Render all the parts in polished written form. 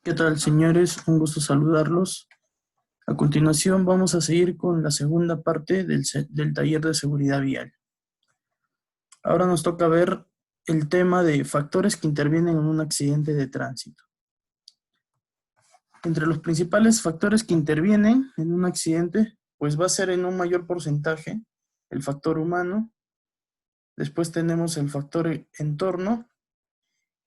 ¿Qué tal, señores? Un gusto saludarlos. A continuación vamos a seguir con la segunda parte del taller de seguridad vial. Ahora nos toca ver el tema de factores que intervienen en un accidente de tránsito. Entre los principales factores que intervienen en un accidente, pues va a ser en un mayor porcentaje el factor humano, después tenemos el factor entorno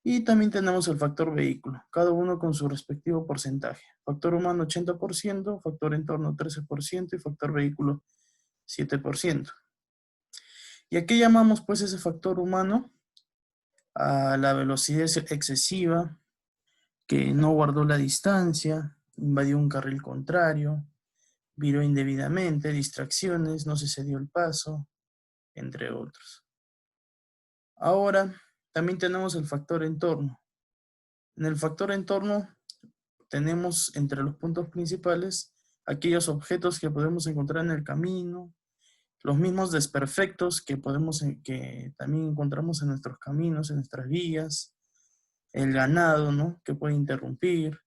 y también tenemos el factor vehículo, cada uno con su respectivo porcentaje. Factor humano 80%, factor entorno 13% y factor vehículo 7%. ¿Y a qué llamamos pues ese factor humano? A la velocidad excesiva, que no guardó la distancia, invadió un carril contrario, viró indebidamente, distracciones, no se cedió el paso, entre otros. Ahora, también tenemos el factor entorno. En el factor entorno tenemos entre los puntos principales aquellos objetos que podemos encontrar en el camino, los mismos desperfectos que también encontramos en nuestros caminos, en nuestras vías, el ganado, ¿no?, que puede interrumpir,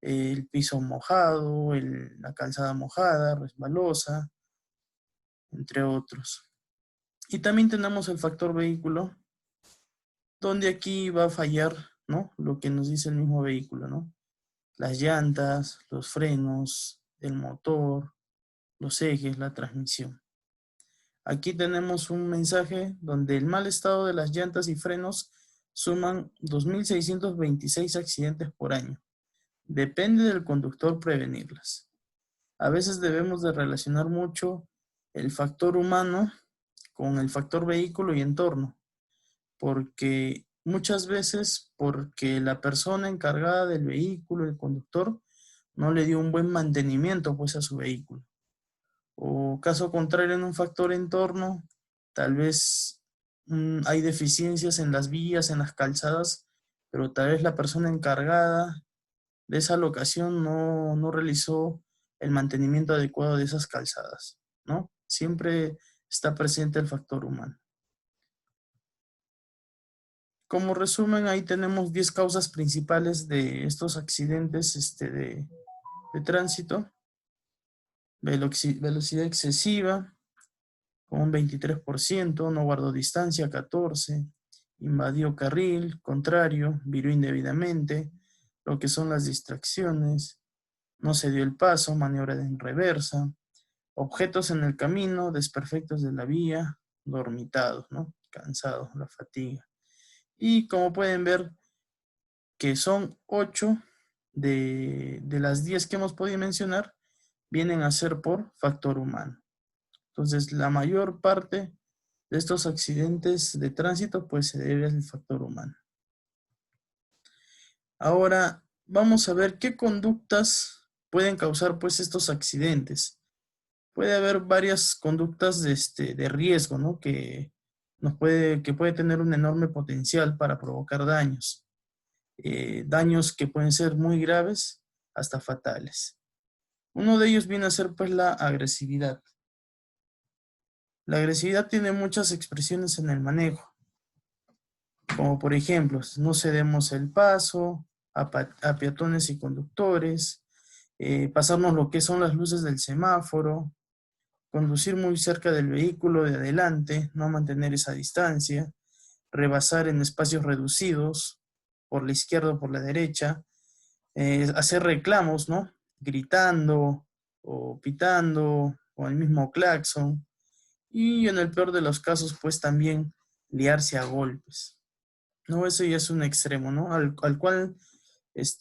el piso mojado, la calzada mojada, resbalosa, entre otros. Y también tenemos el factor vehículo, donde aquí va a fallar, ¿no?, lo que nos dice el mismo vehículo, ¿no? Las llantas, los frenos, el motor, los ejes, la transmisión. Aquí tenemos un mensaje donde el mal estado de las llantas y frenos suman 2.626 accidentes por año. Depende del conductor prevenirlas. A veces debemos de relacionar mucho el factor humano con el factor vehículo y entorno, porque muchas veces porque la persona encargada del vehículo, el conductor, no le dio un buen mantenimiento pues a su vehículo. O caso contrario, en un factor entorno, tal vez hay deficiencias en las vías, en las calzadas, pero tal vez la persona encargada de esa locación no realizó el mantenimiento adecuado de esas calzadas, ¿no? Siempre está presente el factor humano. Como resumen, ahí tenemos 10 causas principales de estos accidentes de tránsito. Velocidad excesiva, con un 23%, no guardó distancia, 14%, invadió carril contrario, viró indebidamente, lo que son las distracciones, no se dio el paso, maniobra en reversa, objetos en el camino, desperfectos de la vía, dormitados, ¿no?, cansados, la fatiga. Y como pueden ver, que son 8 de las 10 que hemos podido mencionar, vienen a ser por factor humano. Entonces, la mayor parte de estos accidentes de tránsito, pues se debe al factor humano. Ahora, vamos a ver qué conductas pueden causar, pues, estos accidentes. Puede haber varias conductas de riesgo, ¿no?, que puede tener un enorme potencial para provocar daños. Daños que pueden ser muy graves hasta fatales. Uno de ellos viene a ser, pues, la agresividad. La agresividad tiene muchas expresiones en el manejo, como por ejemplo, no cedemos el paso a peatones y conductores, pasarnos lo que son las luces del semáforo, conducir muy cerca del vehículo de adelante, no mantener esa distancia, rebasar en espacios reducidos, por la izquierda o por la derecha, hacer reclamos, ¿no?, gritando o pitando o el mismo claxon, y en el peor de los casos, pues también liarse a golpes. No, eso ya es un extremo, ¿no? Al cual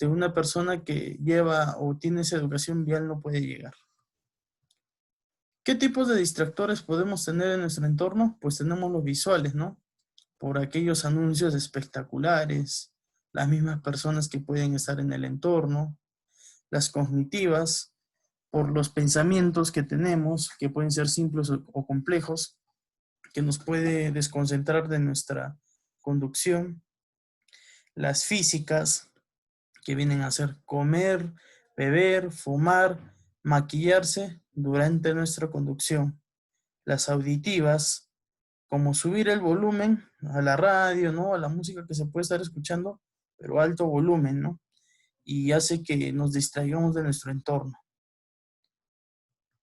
una persona que lleva o tiene esa educación vial no puede llegar. ¿Qué tipos de distractores podemos tener en nuestro entorno? Pues tenemos los visuales, ¿no? Por aquellos anuncios espectaculares, las mismas personas que pueden estar en el entorno, las cognitivas, por los pensamientos que tenemos, que pueden ser simples o complejos, que nos puede desconcentrar de nuestra conducción, las físicas, que vienen a ser comer, beber, fumar, maquillarse durante nuestra conducción, las auditivas, como subir el volumen a la radio, ¿no?, a la música que se puede estar escuchando, pero alto volumen, ¿no? y hace que nos distraigamos de nuestro entorno.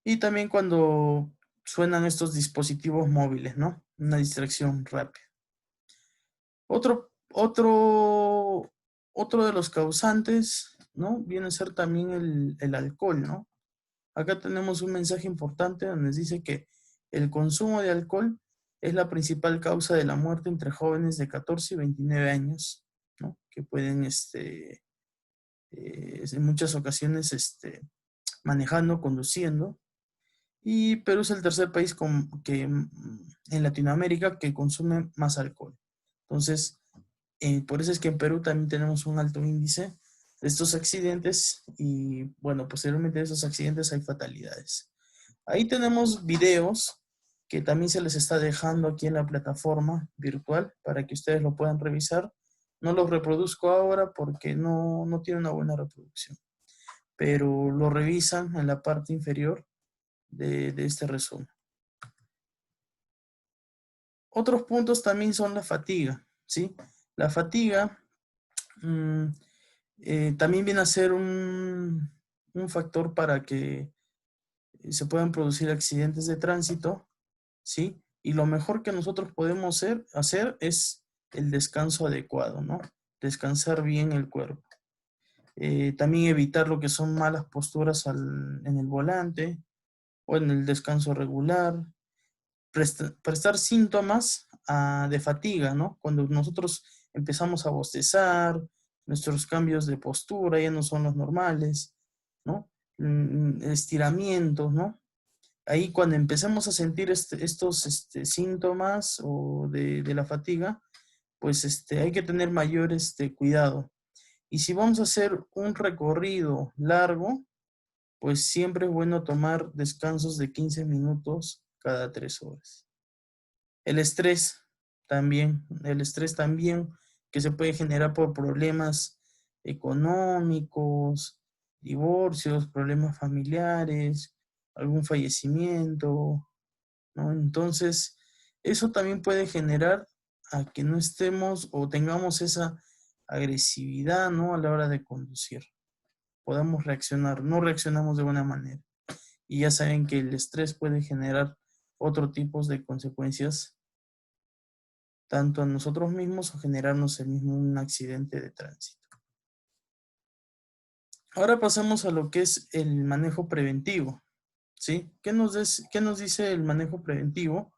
Y también cuando suenan estos dispositivos móviles, ¿no? Una distracción rápida. Otro de los causantes, ¿no? Viene a ser también el alcohol, ¿no? Acá tenemos un mensaje importante donde nos dice que el consumo de alcohol es la principal causa de la muerte entre jóvenes de 14 y 29 años, ¿no? Que pueden, en muchas ocasiones, manejando, conduciendo. Y Perú es el tercer país en Latinoamérica que consume más alcohol. Entonces, por eso es que en Perú también tenemos un alto índice de estos accidentes y, bueno, posteriormente de esos accidentes hay fatalidades. Ahí tenemos videos que también se les está dejando aquí en la plataforma virtual para que ustedes lo puedan revisar. No los reproduzco ahora porque no tiene una buena reproducción, pero lo revisan en la parte inferior de este resumen. Otros puntos también son la fatiga, ¿sí? La fatiga también viene a ser un factor para que se puedan producir accidentes de tránsito, ¿sí? Y lo mejor que nosotros podemos hacer es el descanso adecuado, ¿no? Descansar bien el cuerpo. También evitar lo que son malas posturas en el volante o en el descanso regular. Prestar síntomas de fatiga, ¿no? Cuando nosotros empezamos a bostezar, nuestros cambios de postura ya no son los normales, ¿no? Estiramientos, ¿no? Ahí cuando empecemos a sentir estos síntomas o de la fatiga, pues hay que tener mayor cuidado. Y si vamos a hacer un recorrido largo, pues siempre es bueno tomar descansos de 15 minutos cada 3 horas. El estrés también que se puede generar por problemas económicos, divorcios, problemas familiares, algún fallecimiento, ¿no? Entonces, eso también puede generar a que no estemos o tengamos esa agresividad, ¿no? A la hora de conducir. Podamos reaccionar, no reaccionamos de buena manera. Y ya saben que el estrés puede generar otro tipo de consecuencias tanto a nosotros mismos o generarnos un accidente de tránsito. Ahora pasamos a lo que es el manejo preventivo, ¿sí? ¿Qué nos dice el manejo preventivo?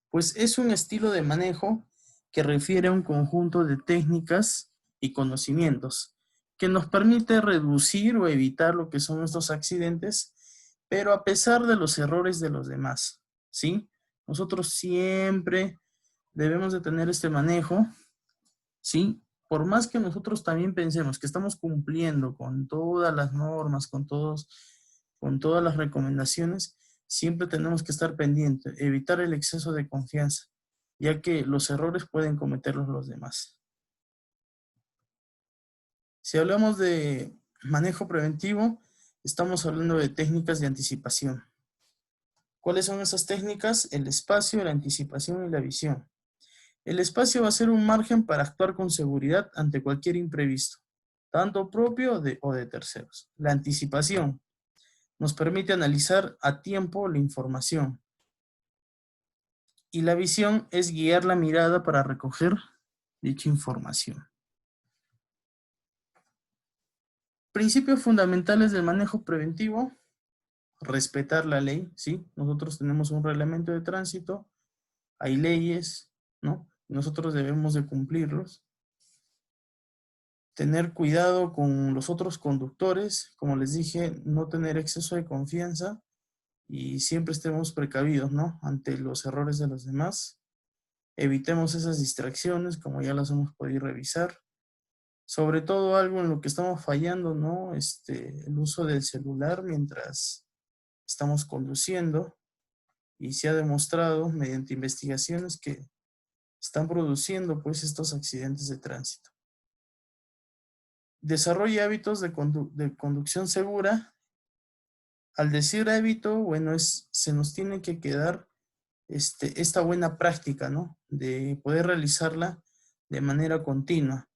Pues es un estilo de manejo que refiere a un conjunto de técnicas y conocimientos que nos permite reducir o evitar lo que son estos accidentes, pero a pesar de los errores de los demás, ¿sí? Nosotros siempre debemos de tener este manejo, ¿sí? Por más que nosotros también pensemos que estamos cumpliendo con todas las normas, con todas las recomendaciones, siempre tenemos que estar pendientes, evitar el exceso de confianza, ya que los errores pueden cometerlos los demás. Si hablamos de manejo preventivo, estamos hablando de técnicas de anticipación. ¿Cuáles son esas técnicas? El espacio, la anticipación y la visión. El espacio va a ser un margen para actuar con seguridad ante cualquier imprevisto, tanto propio o de terceros. La anticipación nos permite analizar a tiempo la información. Y la visión es guiar la mirada para recoger dicha información. Principios fundamentales del manejo preventivo: respetar la ley, ¿sí? Nosotros tenemos un reglamento de tránsito, hay leyes, ¿no? Nosotros debemos de cumplirlos. Tener cuidado con los otros conductores, como les dije, no tener exceso de confianza y siempre estemos precavidos, ¿no? Ante los errores de los demás. Evitemos esas distracciones, como ya las hemos podido revisar. Sobre todo algo en lo que estamos fallando, ¿no? El uso del celular mientras estamos conduciendo, y se ha demostrado mediante investigaciones que están produciendo pues estos accidentes de tránsito. Desarrolle hábitos de conducción segura. Al decir hábito, bueno, se nos tiene que quedar esta buena práctica, ¿no? De poder realizarla de manera continua.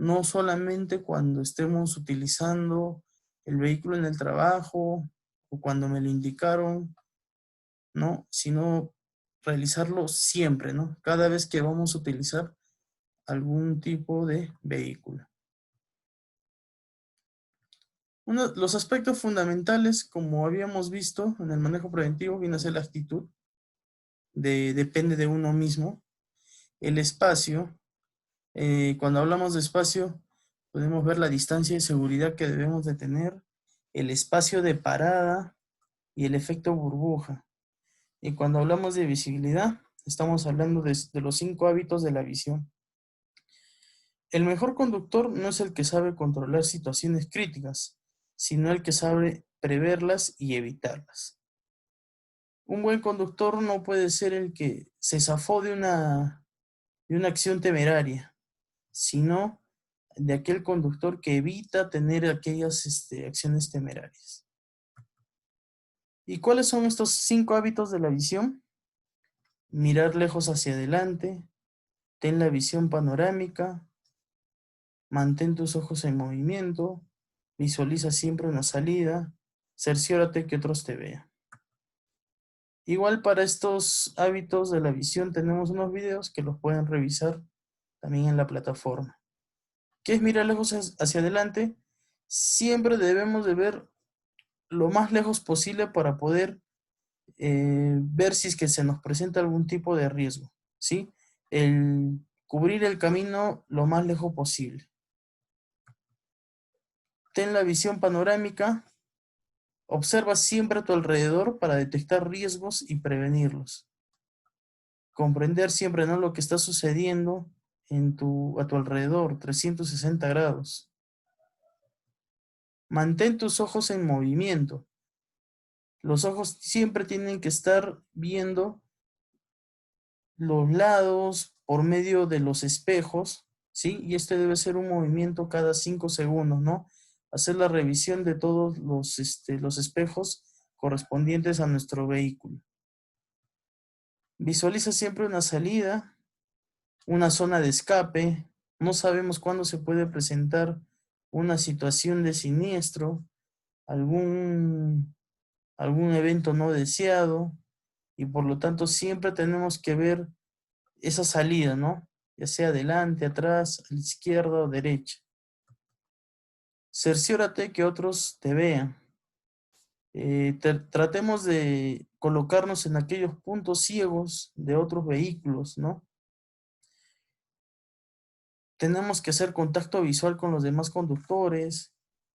no solamente cuando estemos utilizando el vehículo en el trabajo o cuando me lo indicaron, ¿no? Sino realizarlo siempre, ¿no? Cada vez que vamos a utilizar algún tipo de vehículo. Los aspectos fundamentales, como habíamos visto en el manejo preventivo, viene a ser la actitud, depende de uno mismo. El espacio, cuando hablamos de espacio, podemos ver la distancia de seguridad que debemos de tener, el espacio de parada y el efecto burbuja. Y cuando hablamos de visibilidad, estamos hablando de los 5 hábitos de la visión. El mejor conductor no es el que sabe controlar situaciones críticas, sino el que sabe preverlas y evitarlas. Un buen conductor no puede ser el que se zafó de una acción temeraria, sino de aquel conductor que evita tener aquellas acciones temerarias. ¿Y cuáles son estos 5 hábitos de la visión? Mirar lejos hacia adelante, ten la visión panorámica, mantén tus ojos en movimiento, visualiza siempre una salida, cerciórate que otros te vean. Igual para estos hábitos de la visión tenemos unos videos que los pueden revisar también en la plataforma. ¿Qué es mirar lejos hacia adelante? Siempre debemos de ver lo más lejos posible para poder ver si es que se nos presenta algún tipo de riesgo, ¿sí? El cubrir el camino lo más lejos posible. Ten la visión panorámica. Observa siempre a tu alrededor para detectar riesgos y prevenirlos. Comprender siempre, ¿no?, lo que está sucediendo a tu alrededor, 360 grados. Mantén tus ojos en movimiento. Los ojos siempre tienen que estar viendo los lados por medio de los espejos, ¿sí? Y este debe ser un movimiento cada 5 segundos, ¿no? Hacer la revisión de todos los espejos correspondientes a nuestro vehículo. Visualiza siempre una salida, una zona de escape. No sabemos cuándo se puede presentar una situación de siniestro, algún evento no deseado, y por lo tanto siempre tenemos que ver esa salida, ¿no? Ya sea adelante, atrás, a la izquierda o derecha. Cerciórate que otros te vean. Tratemos de colocarnos en aquellos puntos ciegos de otros vehículos, ¿no? Tenemos que hacer contacto visual con los demás conductores.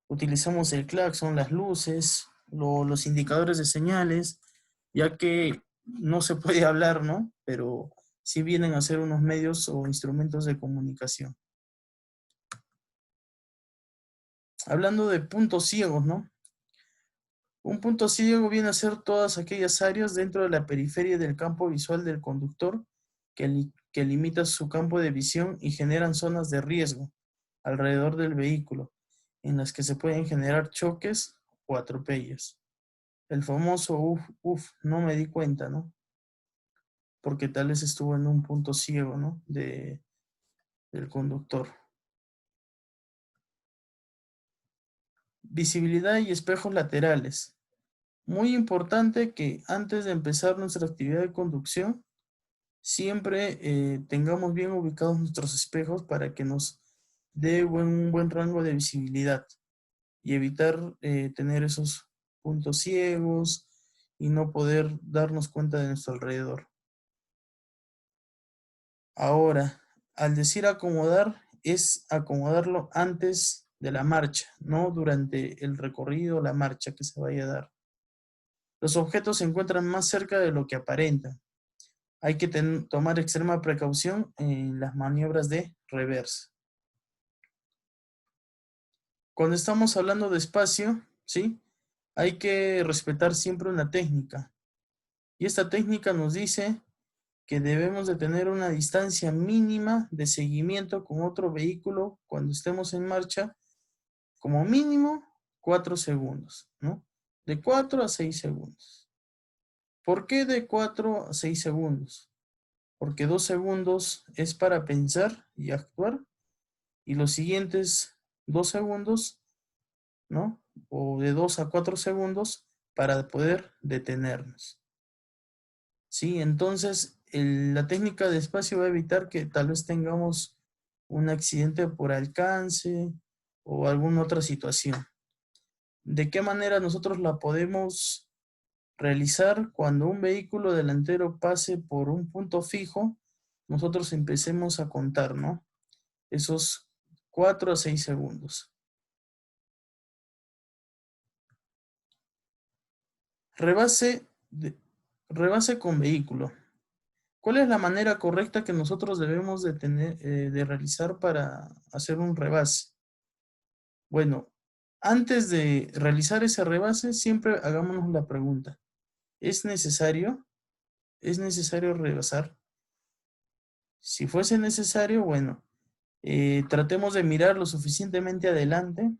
Utilizamos el claxon, las luces, los indicadores de señales, ya que no se puede hablar, ¿no? Pero sí vienen a ser unos medios o instrumentos de comunicación. Hablando de puntos ciegos, ¿no? Un punto ciego viene a ser todas aquellas áreas dentro de la periferia del campo visual del conductor que limita su campo de visión y generan zonas de riesgo alrededor del vehículo, en las que se pueden generar choques o atropellos. El famoso no me di cuenta, ¿no? Porque tal vez estuvo en un punto ciego, ¿no? Del conductor. Visibilidad y espejos laterales. Muy importante que antes de empezar nuestra actividad de conducción, siempre tengamos bien ubicados nuestros espejos para que nos dé un buen rango de visibilidad y evitar tener esos puntos ciegos y no poder darnos cuenta de nuestro alrededor. Ahora, al decir acomodar, es acomodarlo antes de la marcha, no durante el recorrido o la marcha que se vaya a dar. Los objetos se encuentran más cerca de lo que aparentan. Hay que tomar extrema precaución en las maniobras de reversa. Cuando estamos hablando de espacio, ¿sí?, hay que respetar siempre una técnica. Y esta técnica nos dice que debemos de tener una distancia mínima de seguimiento con otro vehículo cuando estemos en marcha, como mínimo 4 segundos, ¿no? De 4 a 6 segundos. ¿Por qué de 4 a 6 segundos? Porque 2 segundos es para pensar y actuar, y los siguientes 2 segundos, ¿no? O de 2 a 4 segundos para poder detenernos. ¿Sí? Entonces, la técnica de espacio va a evitar que tal vez tengamos un accidente por alcance o alguna otra situación. ¿De qué manera nosotros la podemos realizar? Cuando un vehículo delantero pase por un punto fijo, nosotros empecemos a contar, ¿no? Esos 4 a 6 segundos. Rebase, rebase con vehículo. ¿Cuál es la manera correcta que nosotros debemos de tener, de realizar para hacer un rebase? Bueno, antes de realizar ese rebase, siempre hagámonos la pregunta: ¿es necesario? ¿Es necesario rebasar? Si fuese necesario, bueno, tratemos de mirar lo suficientemente adelante.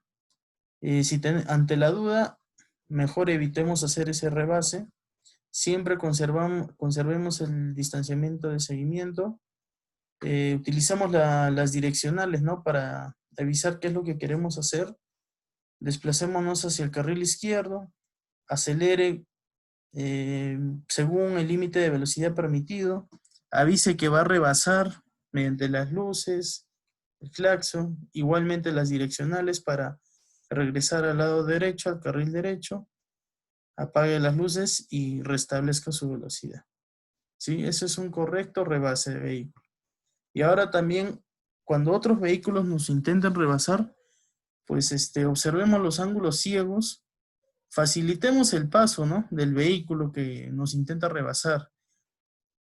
Ante la duda, mejor evitemos hacer ese rebase. Siempre conservemos el distanciamiento de seguimiento. Utilizamos las direccionales, ¿no? Para avisar qué es lo que queremos hacer. Desplacémonos hacia el carril izquierdo, acelere según el límite de velocidad permitido, avise que va a rebasar mediante las luces, el claxon, igualmente las direccionales para regresar al lado derecho, al carril derecho, apague las luces y restablezca su velocidad. ¿Sí? Ese es un correcto rebase de vehículo. Y ahora también, cuando otros vehículos nos intenten rebasar, pues observemos los ángulos ciegos, facilitemos el paso, ¿no? Del vehículo que nos intenta rebasar.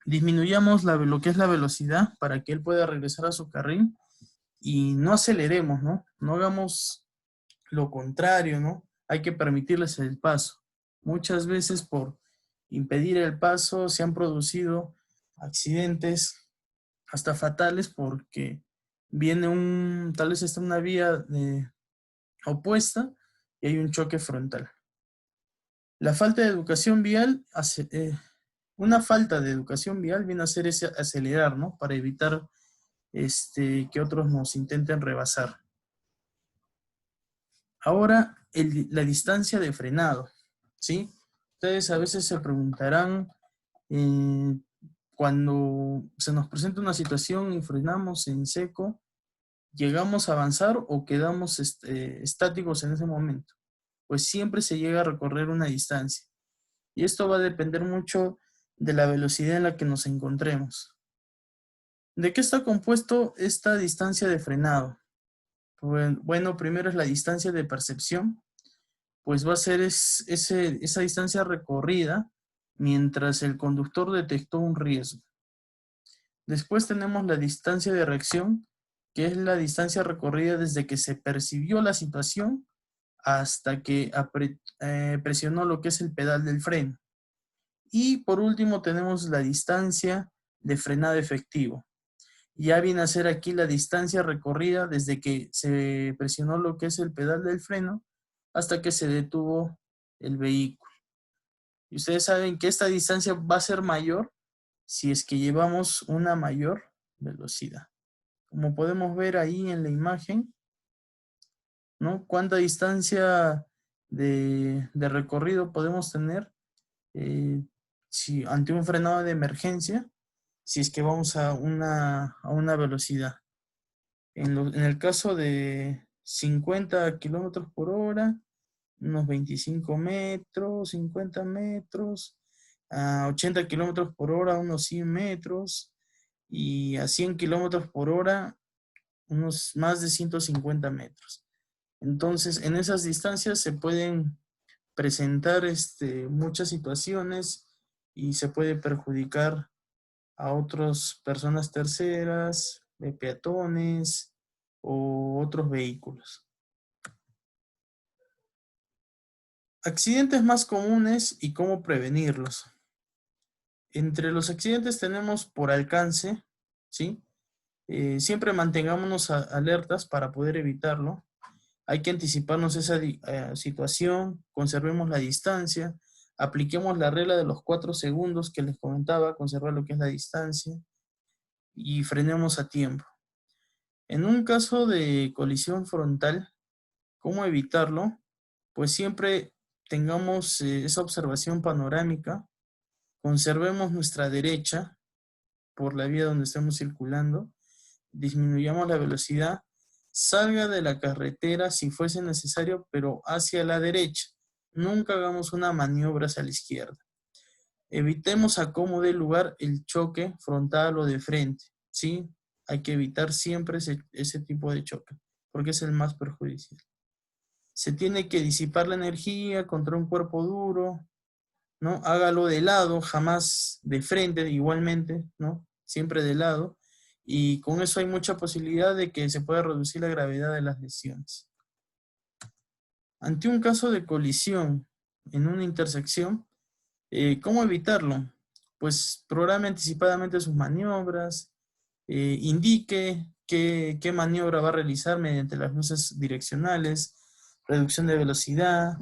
Disminuyamos lo que es la velocidad para que él pueda regresar a su carril y no aceleremos, ¿no? No hagamos lo contrario, ¿no? Hay que permitirles el paso. Muchas veces por impedir el paso se han producido accidentes hasta fatales porque tal vez está una vía opuesta y hay un choque frontal. La falta de educación vial, una falta de educación vial viene a ser ese acelerar, ¿no? Para evitar que otros nos intenten rebasar. Ahora, la distancia de frenado, ¿sí? Ustedes a veces se preguntarán, cuando se nos presenta una situación y frenamos en seco, ¿llegamos a avanzar o quedamos estáticos en ese momento? Pues siempre se llega a recorrer una distancia. Y esto va a depender mucho de la velocidad en la que nos encontremos. ¿De qué está compuesto esta distancia de frenado? Bueno, primero es la distancia de percepción, pues va a ser esa distancia recorrida mientras el conductor detectó un riesgo. Después tenemos la distancia de reacción, que es la distancia recorrida desde que se percibió la situación hasta que presionó lo que es el pedal del freno. Y por último tenemos la distancia de frenado efectivo. Ya viene a ser aquí la distancia recorrida desde que se presionó lo que es el pedal del freno hasta que se detuvo el vehículo. Y ustedes saben que esta distancia va a ser mayor si es que llevamos una mayor velocidad. Como podemos ver ahí en la imagen, ¿no? ¿Cuánta distancia de recorrido podemos tener si ante un frenado de emergencia, si es que vamos a una velocidad? En el caso de 50 kilómetros por hora, unos 25 metros, 50 metros, a 80 kilómetros por hora, unos 100 metros, y a 100 kilómetros por hora, unos más de 150 metros. Entonces, en esas distancias se pueden presentar muchas situaciones y se puede perjudicar a otras personas terceras, peatones o otros vehículos. Accidentes más comunes y cómo prevenirlos. Entre los accidentes tenemos por alcance, ¿sí? Siempre mantengámonos alertas para poder evitarlo. Hay que anticiparnos esa situación, conservemos la distancia, apliquemos la regla de los 4 segundos que les comentaba, conservar lo que es la distancia y frenemos a tiempo. En un caso de colisión frontal, ¿cómo evitarlo? Pues siempre tengamos esa observación panorámica, conservemos nuestra derecha por la vía donde estemos circulando, disminuyamos la velocidad, salga de la carretera si fuese necesario, pero hacia la derecha. Nunca hagamos una maniobra hacia la izquierda. Evitemos a como dé lugar el choque frontal o de frente, ¿sí? Hay que evitar siempre ese tipo de choque, porque es el más perjudicial. Se tiene que disipar la energía contra un cuerpo duro, ¿no? Hágalo de lado, jamás de frente, igualmente, ¿no? Siempre de lado. Y con eso hay mucha posibilidad de que se pueda reducir la gravedad de las lesiones. Ante un caso de colisión en una intersección, ¿cómo evitarlo? Pues programe anticipadamente sus maniobras, indique qué maniobra va a realizar mediante las luces direccionales, reducción de velocidad,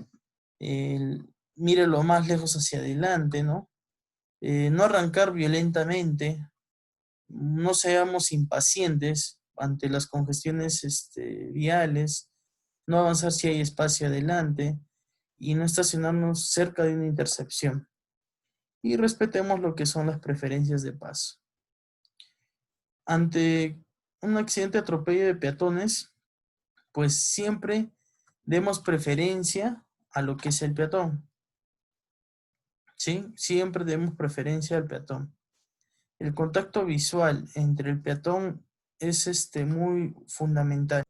mire lo más lejos hacia adelante, ¿no? No arrancar violentamente, no seamos impacientes ante las congestiones viales, no avanzar si hay espacio adelante y no estacionarnos cerca de una intersección. Y respetemos lo que son las preferencias de paso. Ante un accidente atropello de peatones, pues siempre demos preferencia a lo que es el peatón. ¿Sí? Siempre demos preferencia al peatón. El contacto visual entre el peatón es muy fundamental.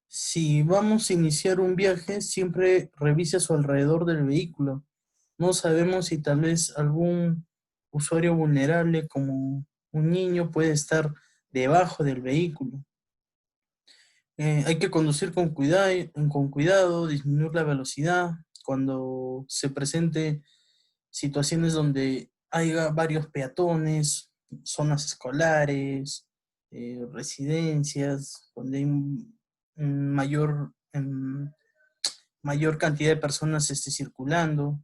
Si vamos a iniciar un viaje, siempre revise a su alrededor del vehículo. No sabemos si tal vez algún usuario vulnerable como un niño puede estar debajo del vehículo. Hay que conducir con cuidado, disminuir la velocidad cuando se presente situaciones donde haya varios peatones, zonas escolares, residencias, donde hay mayor cantidad de personas circulando.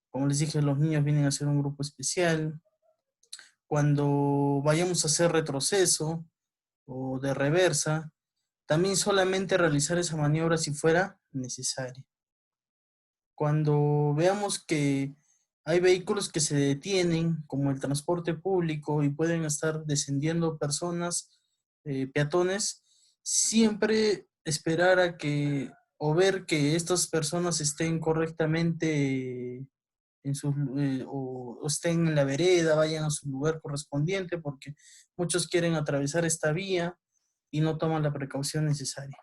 Como les dije, los niños vienen a ser un grupo especial. Cuando vayamos a hacer retroceso o de reversa, también solamente realizar esa maniobra si fuera necesaria. Cuando veamos que hay vehículos que se detienen, como el transporte público, y pueden estar descendiendo personas, peatones, siempre esperar a que, o ver que estas personas estén correctamente o estén en la vereda, vayan a su lugar correspondiente, porque muchos quieren atravesar esta vía y no toman la precaución necesaria.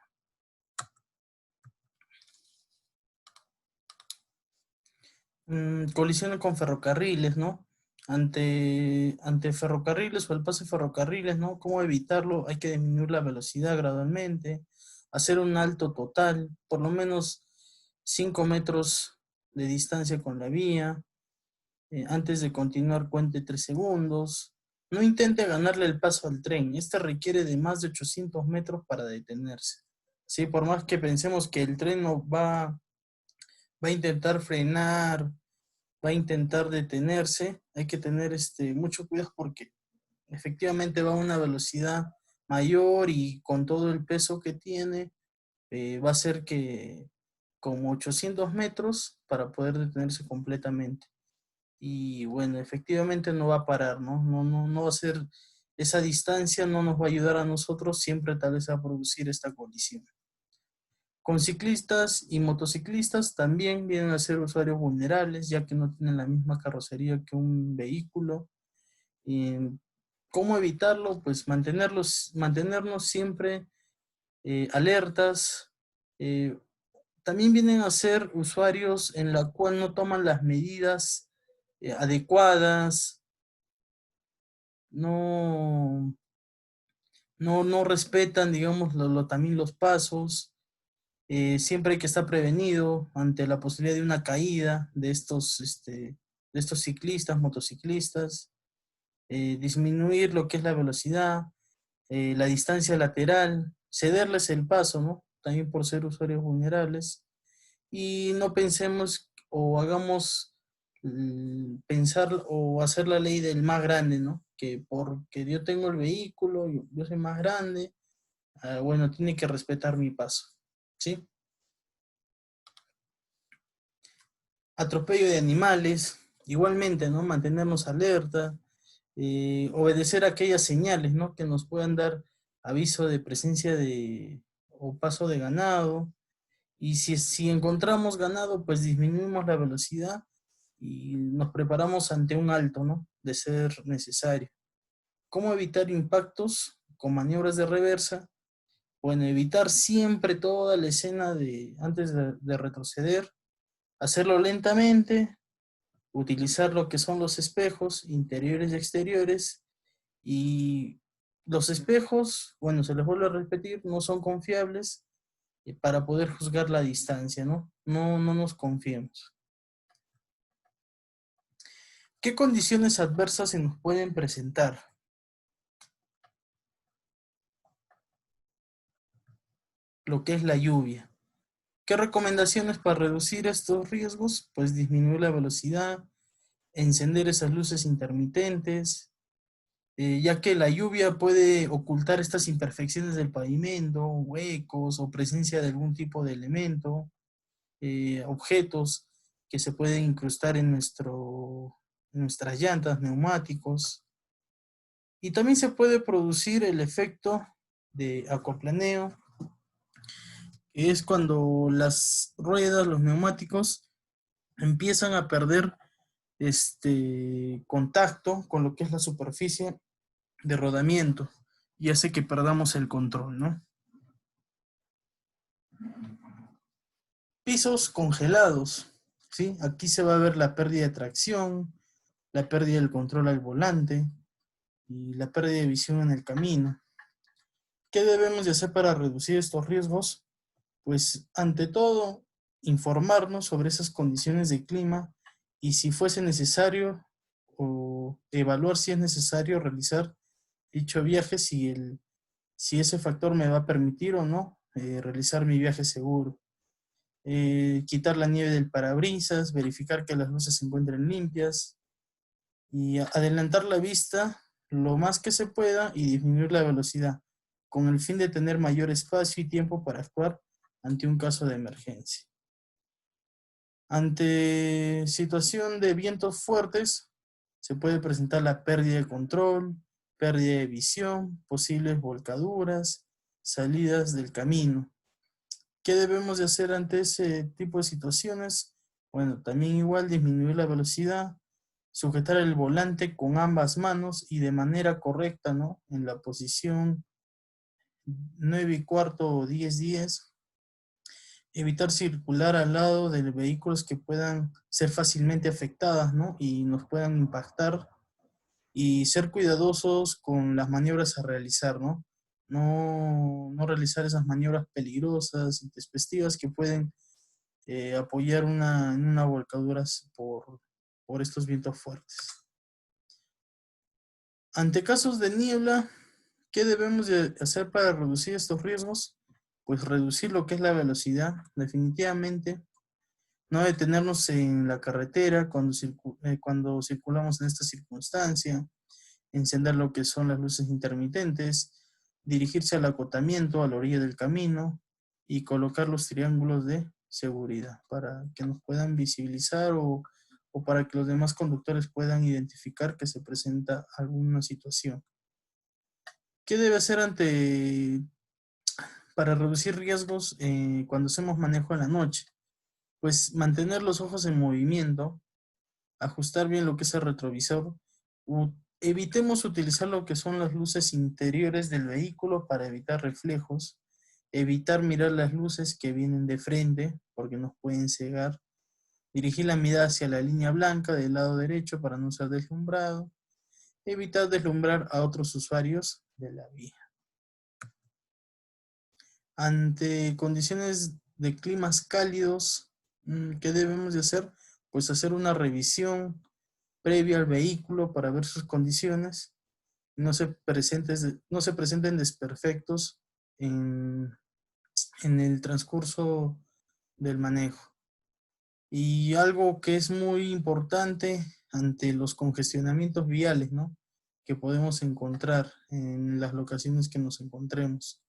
Colisiones con ferrocarriles, ¿no? Ante ferrocarriles o el paso de ferrocarriles, ¿no? ¿Cómo evitarlo? Hay que disminuir la velocidad gradualmente, hacer un alto total, por lo menos 5 metros de distancia con la vía. Antes de continuar, cuente 3 segundos. No intente ganarle el paso al tren. Este requiere de más de 800 metros para detenerse. ¿Sí? Por más que pensemos que el tren no va a intentar frenar, va a intentar detenerse, hay que tener mucho cuidado porque efectivamente va a una velocidad mayor y con todo el peso que tiene, va a ser que como 800 metros para poder detenerse completamente. Y bueno, efectivamente no va a parar, ¿no? No va a ser esa distancia, no nos va a ayudar a nosotros, siempre tal vez a producir esta colisión. Con ciclistas y motociclistas también vienen a ser usuarios vulnerables, ya que no tienen la misma carrocería que un vehículo. ¿Cómo evitarlo? Pues mantenernos siempre alertas. También vienen a ser usuarios en la cual no toman las medidas adecuadas, no, no respetan, digamos, también los pasos. Siempre hay que estar prevenido ante la posibilidad de una caída de estos ciclistas, motociclistas, disminuir lo que es la velocidad, la distancia lateral, cederles el paso, ¿no? También por ser usuarios vulnerables. Y no pensemos o hagamos pensar o hacer la ley del más grande, ¿no? Que porque yo tengo el vehículo, yo soy más grande, bueno, tiene que respetar mi paso, ¿sí? Atropello de animales, igualmente, ¿no? Mantenernos alerta, obedecer aquellas señales, ¿no? Que nos puedan dar aviso de presencia de o paso de ganado. Y si encontramos ganado, pues disminuimos la velocidad y nos preparamos ante un alto, ¿no? De ser necesario. ¿Cómo evitar impactos con maniobras de reversa? Bueno, evitar siempre toda la escena antes de retroceder, hacerlo lentamente, utilizar lo que son los espejos interiores y exteriores. Y los espejos, bueno, se les vuelve a repetir, no son confiables para poder juzgar la distancia, ¿no? No nos confiemos. ¿Qué condiciones adversas se nos pueden presentar? Lo que es la lluvia. ¿Qué recomendaciones para reducir estos riesgos? Pues disminuir la velocidad, encender esas luces intermitentes, ya que la lluvia puede ocultar estas imperfecciones del pavimento, huecos o presencia de algún tipo de elemento, objetos que se pueden incrustar en nuestras llantas, neumáticos. Y también se puede producir el efecto de acoplaneo, que es cuando las ruedas, los neumáticos, empiezan a perder contacto con lo que es la superficie de rodamiento y hace que perdamos el control, ¿no? Pisos congelados, ¿sí? Aquí se va a ver la pérdida de tracción, la pérdida del control al volante y la pérdida de visión en el camino. ¿Qué debemos de hacer para reducir estos riesgos? Pues ante todo, informarnos sobre esas condiciones de clima y si fuese necesario o evaluar si es necesario realizar dicho viaje, si ese factor me va a permitir o no realizar mi viaje seguro. Quitar la nieve del parabrisas, verificar que las luces se encuentren limpias y adelantar la vista lo más que se pueda y disminuir la velocidad, con el fin de tener mayor espacio y tiempo para actuar ante un caso de emergencia. Ante situación de vientos fuertes, se puede presentar la pérdida de control, pérdida de visión, posibles volcaduras, salidas del camino. ¿Qué debemos de hacer ante ese tipo de situaciones? Bueno, también igual disminuir la velocidad, sujetar el volante con ambas manos y de manera correcta, ¿no? En la posición 9:15 o 10:10. Evitar circular al lado de vehículos que puedan ser fácilmente afectadas, ¿no? Y nos puedan impactar. Y ser cuidadosos con las maniobras a realizar, ¿no? No realizar esas maniobras peligrosas, intempestivas que pueden apoyar en una volcadura por estos vientos fuertes. Ante casos de niebla, ¿qué debemos de hacer para reducir estos riesgos? Pues reducir lo que es la velocidad, definitivamente. No detenernos en la carretera cuando circulamos en esta circunstancia. Encender lo que son las luces intermitentes. Dirigirse al acotamiento a la orilla del camino. Y colocar los triángulos de seguridad para que nos puedan visibilizar o para que los demás conductores puedan identificar que se presenta alguna situación. ¿Qué debe hacer para reducir riesgos cuando hacemos manejo en la noche? Pues mantener los ojos en movimiento, ajustar bien lo que es el retrovisor, evitemos utilizar lo que son las luces interiores del vehículo para evitar reflejos, evitar mirar las luces que vienen de frente porque nos pueden cegar, dirigir la mirada hacia la línea blanca del lado derecho para no ser deslumbrado, evitar deslumbrar a otros usuarios de la vía. Ante condiciones de climas cálidos, ¿qué debemos de hacer? Pues hacer una revisión previa al vehículo para ver sus condiciones, no se presenten desperfectos en el transcurso del manejo. Y algo que es muy importante ante los congestionamientos viales, ¿no?, que podemos encontrar en las locaciones que nos encontremos.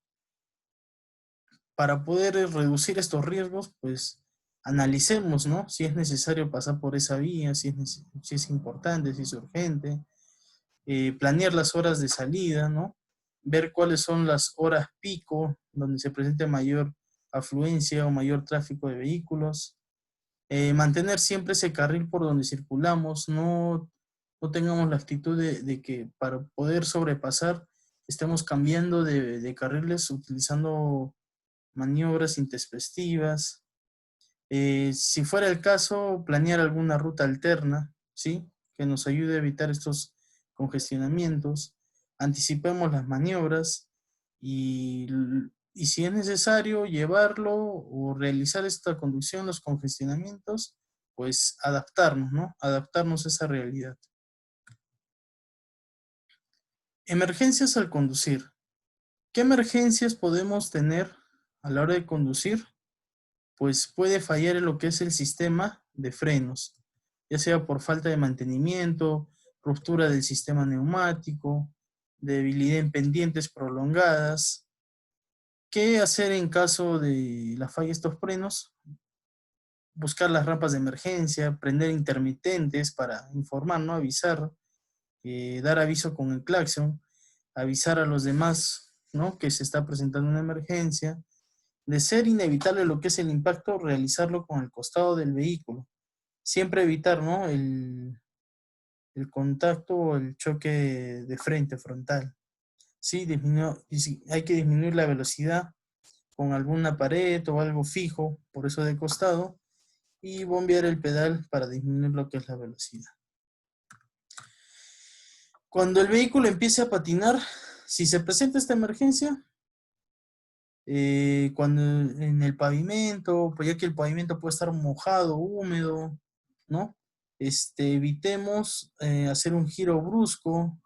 Para poder reducir estos riesgos, pues analicemos, ¿no?, si es necesario pasar por esa vía, si es importante, si es urgente, planear las horas de salida, ¿no?, ver cuáles son las horas pico donde se presente mayor afluencia o mayor tráfico de vehículos, mantener siempre ese carril por donde circulamos, no tengamos la actitud de que para poder sobrepasar estemos cambiando de carriles utilizando maniobras intempestivas. Si fuera el caso, planear alguna ruta alterna, ¿sí?, que nos ayude a evitar estos congestionamientos, anticipemos las maniobras y, y si es necesario llevarlo o realizar esta conducción, los congestionamientos, pues adaptarnos, ¿no? Adaptarnos a esa realidad. Emergencias al conducir. ¿Qué emergencias podemos tener a la hora de conducir? Pues puede fallar en lo que es el sistema de frenos, ya sea por falta de mantenimiento, ruptura del sistema neumático, debilidad en pendientes prolongadas. ¿Qué hacer en caso de la falla de estos frenos? Buscar las rampas de emergencia, prender intermitentes para informar, ¿no?, avisar, dar aviso con el claxon, avisar a los demás, ¿no?, que se está presentando una emergencia. De ser inevitable lo que es el impacto, realizarlo con el costado del vehículo. Siempre evitar, ¿no?, el contacto o el choque de frente, frontal. Sí, hay que disminuir la velocidad con alguna pared o algo fijo, por eso de costado, y bombear el pedal para disminuir lo que es la velocidad. Cuando el vehículo empiece a patinar, si se presenta esta emergencia, cuando en el pavimento, pues ya que el pavimento puede estar mojado, húmedo, ¿no? Evitemos hacer un giro brusco,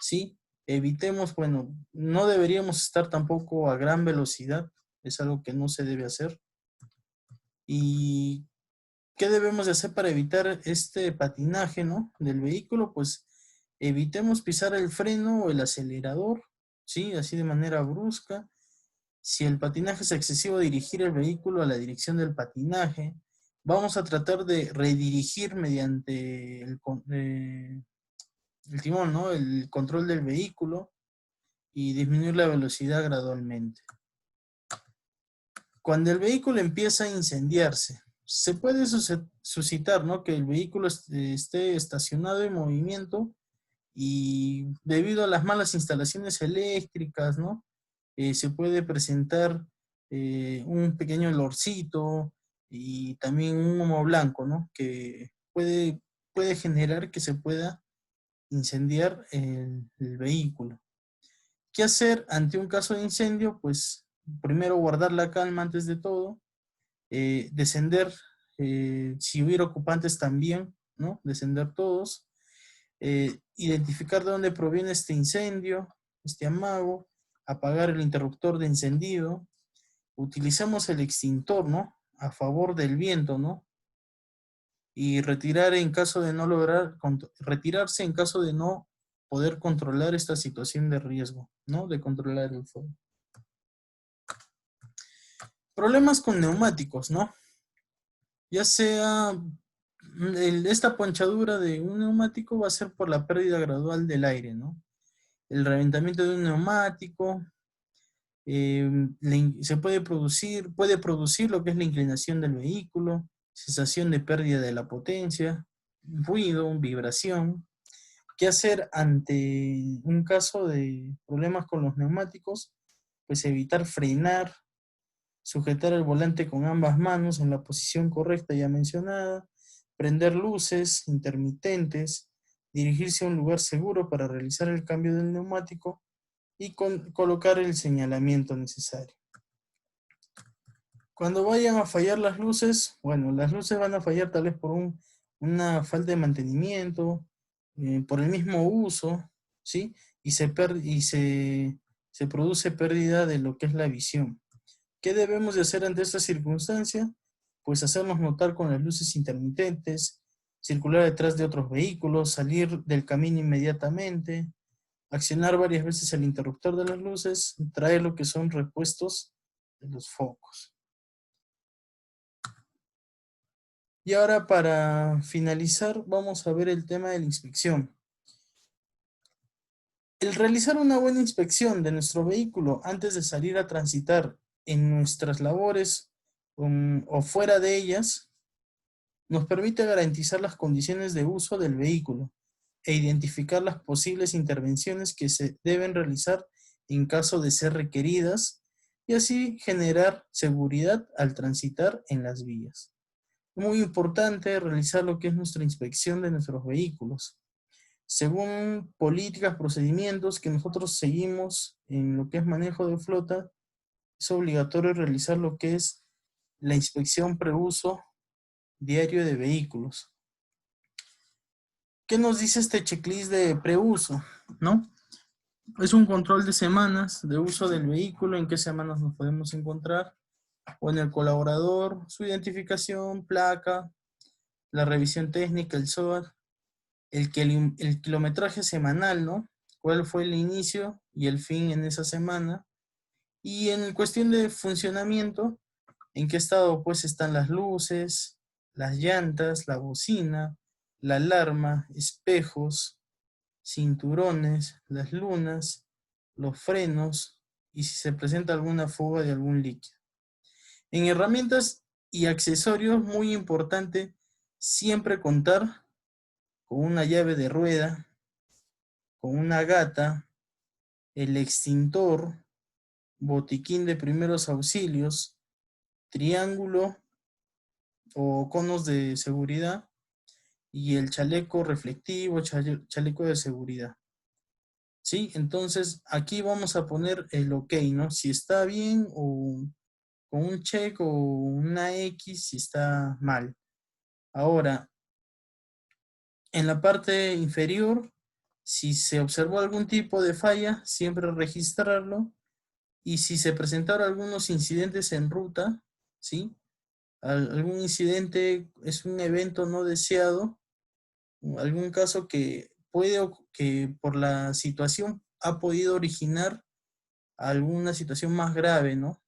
¿sí? Evitemos, bueno, no deberíamos estar tampoco a gran velocidad, es algo que no se debe hacer. ¿Y qué debemos de hacer para evitar este patinaje, ¿no?, del vehículo? Pues evitemos pisar el freno o el acelerador, ¿sí?, así de manera brusca. Si el patinaje es excesivo, dirigir el vehículo a la dirección del patinaje. Vamos a tratar de redirigir mediante el timón, ¿no?, el control del vehículo y disminuir la velocidad gradualmente. Cuando el vehículo empieza a incendiarse, se puede suscitar, ¿no?, que el vehículo esté estacionado en movimiento y debido a las malas instalaciones eléctricas, ¿no?, se puede presentar un pequeño olorcito y también un humo blanco, ¿no?, que puede generar que se pueda incendiar el vehículo. ¿Qué hacer ante un caso de incendio? Pues primero guardar la calma antes de todo, descender, si hubiera ocupantes también, ¿no?, descender todos, identificar de dónde proviene este incendio, este amago, apagar el interruptor de encendido, utilizamos el extintor, ¿no?, a favor del viento, ¿no?, y retirarse en caso de no poder controlar esta situación de riesgo, ¿no?, de controlar el fuego. Problemas con neumáticos, ¿no? Ya sea esta ponchadura de un neumático va a ser por la pérdida gradual del aire, ¿no? El reventamiento de un neumático puede producir lo que es la inclinación del vehículo, sensación de pérdida de la potencia, ruido, vibración. ¿Qué hacer ante un caso de problemas con los neumáticos? Pues evitar frenar, sujetar el volante con ambas manos en la posición correcta ya mencionada, prender luces intermitentes, dirigirse a un lugar seguro para realizar el cambio del neumático y colocar el señalamiento necesario. Cuando vayan a fallar las luces, bueno, las luces van a fallar tal vez por una falta de mantenimiento, por el mismo uso, ¿sí? Y se produce pérdida de lo que es la visión. ¿Qué debemos de hacer ante esta circunstancia? pues hacernos notar con las luces intermitentes, circular detrás de otros vehículos, salir del camino inmediatamente, accionar varias veces el interruptor de las luces, traer lo que son repuestos de los focos. Y ahora, para finalizar, vamos a ver el tema de la inspección. El realizar una buena inspección de nuestro vehículo antes de salir a transitar en nuestras labores o fuera de ellas, nos permite garantizar las condiciones de uso del vehículo e identificar las posibles intervenciones que se deben realizar en caso de ser requeridas y así generar seguridad al transitar en las vías. Muy importante realizar lo que es nuestra inspección de nuestros vehículos. Según políticas, procedimientos que nosotros seguimos en lo que es manejo de flota, es obligatorio realizar lo que es la inspección preuso diario de vehículos. ¿Qué nos dice este checklist de preuso? ¿No? Es un control de semanas de uso del vehículo, en qué semanas nos podemos encontrar, o en el colaborador, su identificación, placa, la revisión técnica, el SOAT, el kilometraje semanal, ¿no? ¿Cuál fue el inicio y el fin en esa semana? Y en cuestión de funcionamiento, ¿en qué estado pues están las luces, las llantas, la bocina, la alarma, espejos, cinturones, las lunas, los frenos y si se presenta alguna fuga de algún líquido? En herramientas y accesorios, muy importante siempre contar con una llave de rueda, con una gata, el extintor, botiquín de primeros auxilios, triángulo o conos de seguridad y el chaleco reflectivo, chaleco de seguridad. ¿Sí? Entonces aquí vamos a poner el OK, ¿no? Si está bien o con un check o una X si está mal. Ahora, en la parte inferior, si se observó algún tipo de falla, siempre registrarlo. Y si se presentaron algunos incidentes en ruta, ¿sí? Algún incidente es un evento no deseado, algún caso que que por la situación ha podido originar alguna situación más grave, ¿no?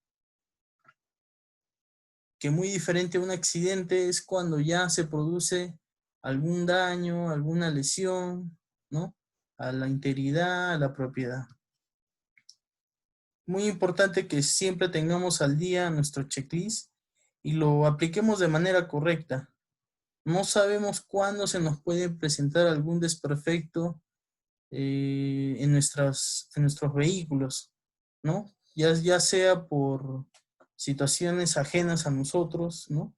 Que muy diferente a un accidente es cuando ya se produce algún daño, alguna lesión, ¿no? A la integridad, a la propiedad. Muy importante que siempre tengamos al día nuestro checklist y lo apliquemos de manera correcta. No sabemos cuándo se nos puede presentar algún desperfecto en nuestros vehículos, ¿no? Ya sea por situaciones ajenas a nosotros, ¿no?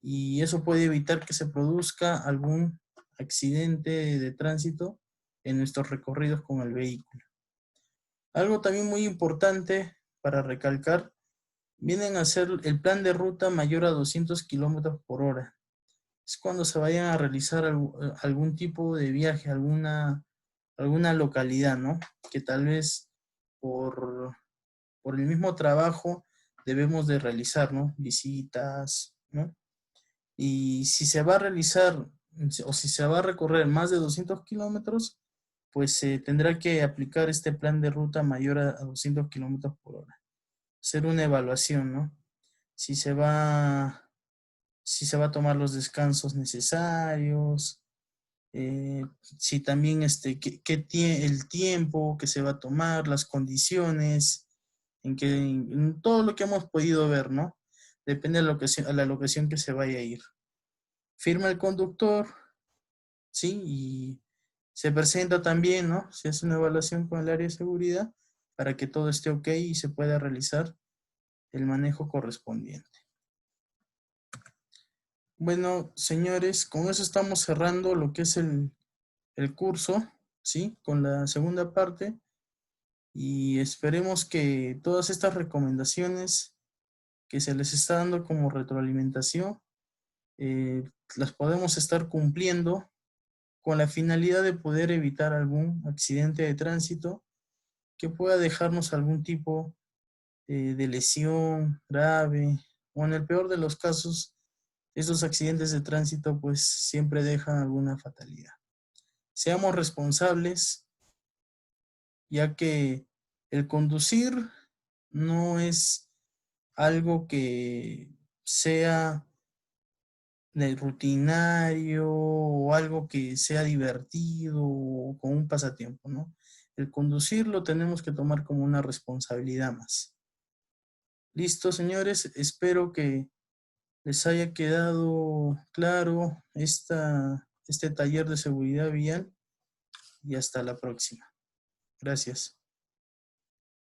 Y eso puede evitar que se produzca algún accidente de tránsito en nuestros recorridos con el vehículo. Algo también muy importante para recalcar, vienen a ser el plan de ruta mayor a 200 kilómetros por hora. Es cuando se vayan a realizar algún tipo de viaje, alguna localidad, ¿no? Que tal vez por el mismo trabajo debemos de realizar, ¿no? Visitas, ¿no? Y si se va a realizar o si se va a recorrer más de 200 kilómetros, pues se tendrá que aplicar este plan de ruta mayor a 200 kilómetros por hora. Hacer una evaluación, ¿no? Si se va a tomar los descansos necesarios, si también el tiempo que se va a tomar, las condiciones, en todo lo que hemos podido ver, ¿no? Depende de la locación que se vaya a ir. Firma el conductor, ¿sí? Y se presenta también, ¿no? Se hace una evaluación con el área de seguridad para que todo esté OK y se pueda realizar el manejo correspondiente. Bueno, señores, con eso estamos cerrando lo que es el curso, ¿sí? Con la segunda parte. Y esperemos que todas estas recomendaciones que se les está dando como retroalimentación, las podemos estar cumpliendo con la finalidad de poder evitar algún accidente de tránsito que pueda dejarnos algún tipo de lesión grave o en el peor de los casos estos accidentes de tránsito pues siempre dejan alguna fatalidad. Seamos responsables, ya que el conducir no es algo que sea de rutinario o algo que sea divertido o con un pasatiempo, ¿no? El conducir lo tenemos que tomar como una responsabilidad más. Listo, señores, espero que les haya quedado claro este taller de seguridad vial y hasta la próxima. Gracias.